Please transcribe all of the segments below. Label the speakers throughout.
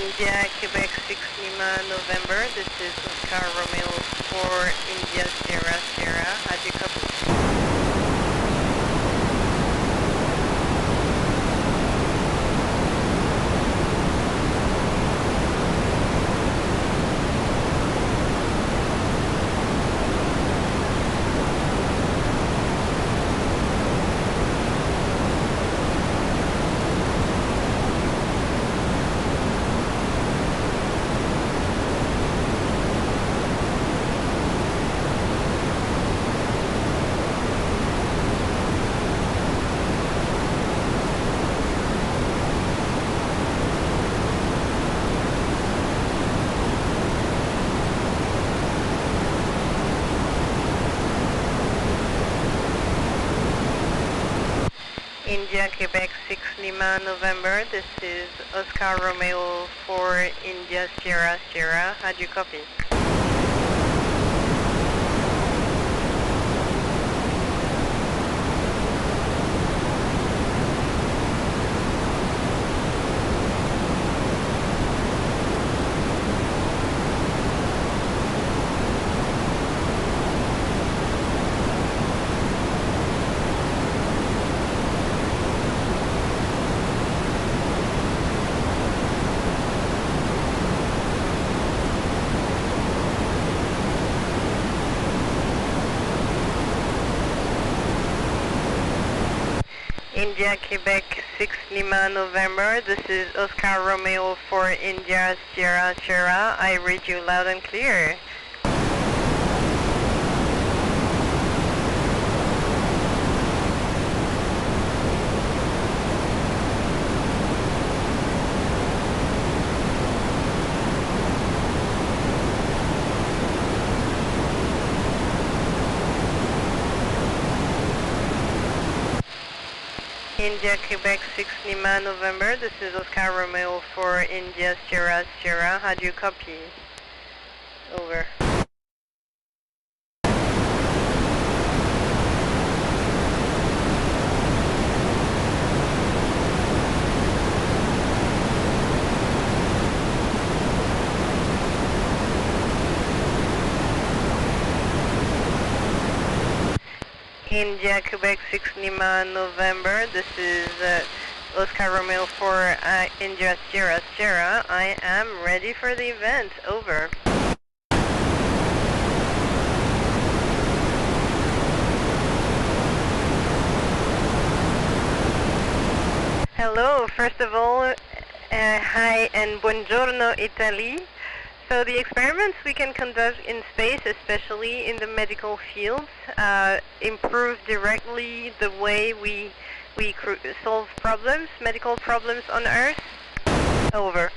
Speaker 1: India, Quebec 6 Lima, November. This is Oscar Romeo 4 India Sierra Sierra. How do you copy? India, Quebec 6 Lima, November. This is Oscar Romeo 4 India Sierra Sierra. How do you copy? India, Quebec 6 Lima, November. This is Oscar Romeo 4 India Sierra Sierra. I read you loud and clear. India, Quebec 6 Lima, November. This is Oscar Romeo 4 India Sierra Sierra. How do you copy? Over. India, Quebec 6 Lima, November. This is Oscar Romeo 4 India Sierra Sierra. I am ready for the event. Over. Hello, first of all, hi and buongiorno Italy. So the experiments we can conduct in space, especially in the medical fields, improve directly the way we solve problems, medical problems on Earth. Over.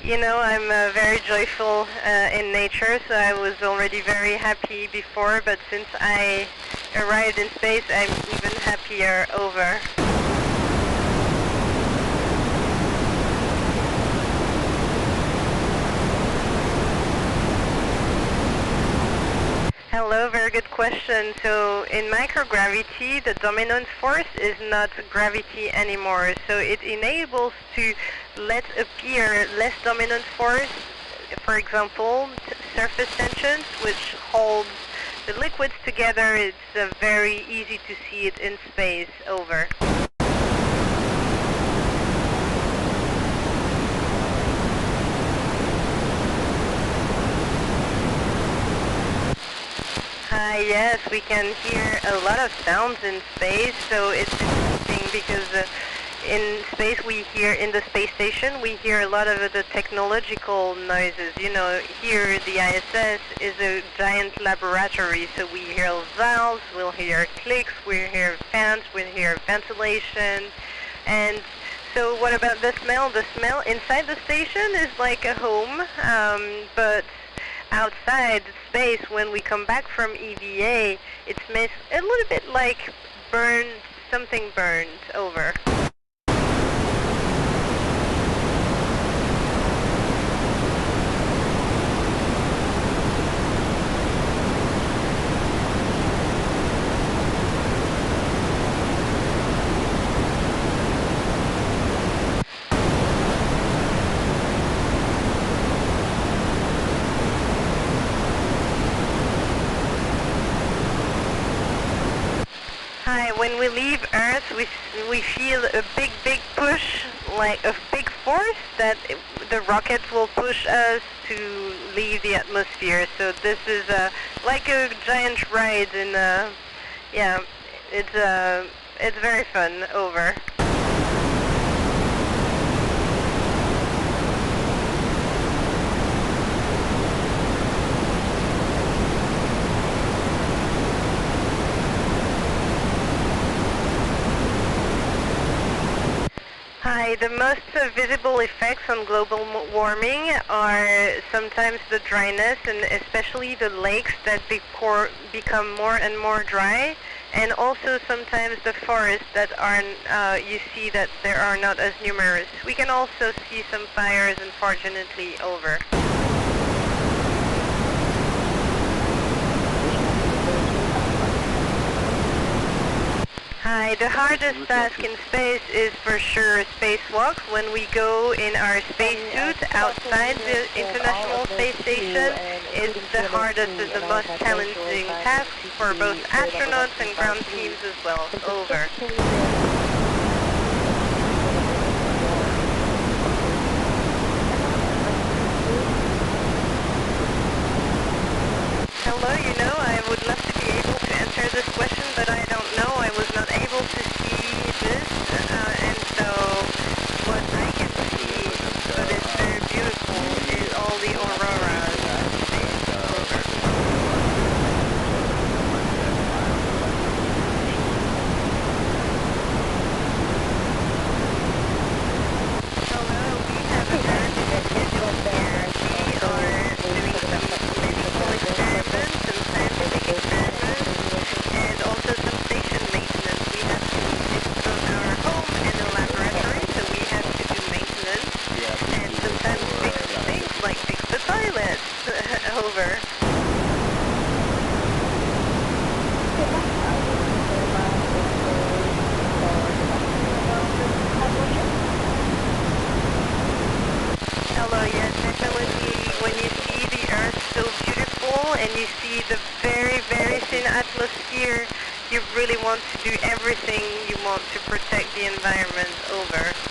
Speaker 1: You know, I'm very joyful in nature, so I was already very happy before, but since I arrived in space, I'm even happier. Over. Hello, very good question. So in microgravity, the dominant force is not gravity anymore, so it enables to let appear less dominant force, for example, surface tensions, which holds the liquids together. It's very easy to see it in space. Over. Yes, we can hear a lot of sounds in space, so it's interesting because in space we hear, in the space station, we hear a lot of the technological noises. You know, here the ISS is a giant laboratory, so we hear valves, we'll hear clicks, we hear fans, we hear ventilation, and so what about the smell? The smell inside the station is like a home, but outside space, when we come back from EVA, it smells a little bit like burned, something burned. Over. Hi, when we leave Earth, we feel a big push, like a big force that the rockets will push us to leave the atmosphere. So this is like a giant ride, and yeah, it's very fun. Over. Hi, the most visible effects on global warming are sometimes the dryness, and especially the lakes that become more and more dry, and also sometimes the forests that are, you see that there are not as numerous. We can also see some fires, unfortunately. Over. Hi, the hardest task in space is for sure spacewalks. When we go in our spacesuit outside the International Space Station, it's the hardest and the most challenging task for both astronauts and ground teams as well. Over. Hello, I would love to be able to answer this question, but I don't know. I was not able to see this, and so what I can see, but it's very beautiful, is all the auroras. Over. Hello, we have a very busy schedule here. We are doing some medical experiments and scientific experiments, and also some station maintenance. We have to, it's both our home and a laboratory, so we have to do maintenance, and sometimes fix things like fix the toilets. Over. Hello, yes, definitely. When you see the Earth so beautiful and you see the very thin atmosphere, you really want to do everything you want to protect the environment. Over.